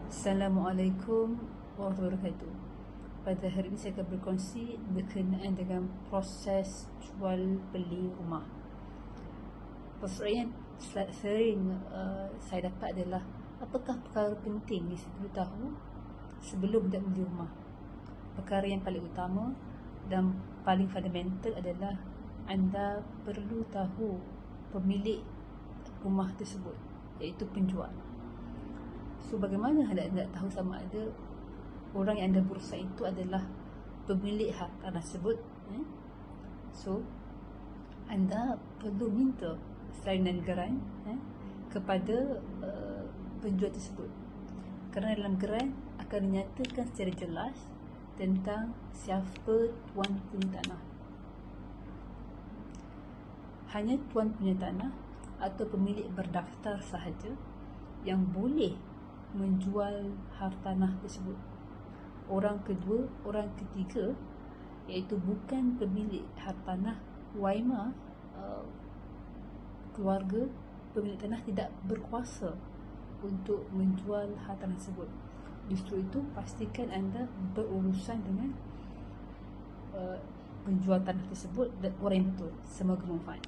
Assalamualaikum warahmatullahi wabarakatuh. Pada hari ini saya akan berkongsi berkenaan dengan proses jual beli rumah. Persoalan yang sering saya dapat adalah apakah perkara penting yang perlu tahu sebelum nak beli rumah. Perkara yang paling utama dan paling fundamental adalah anda perlu tahu pemilik rumah tersebut, iaitu penjual. So, bagaimana anda nak tahu sama ada orang yang anda berusaha itu adalah pemilik hak tanah tersebut? So, anda perlu minta salinan geran kepada penjual tersebut, kerana dalam geran akan dinyatakan secara jelas tentang siapa tuan punya tanah. Hanya tuan punya tanah atau pemilik berdaftar sahaja yang boleh menjual hartanah tersebut. Orang kedua, orang ketiga, iaitu bukan pemilik hartanah, waima keluarga pemilik tanah tidak berkuasa untuk menjual hartanah tersebut. Justru itu, pastikan anda berurusan dengan penjual tanah tersebut dan orang yang betul. Semoga bermanfaat.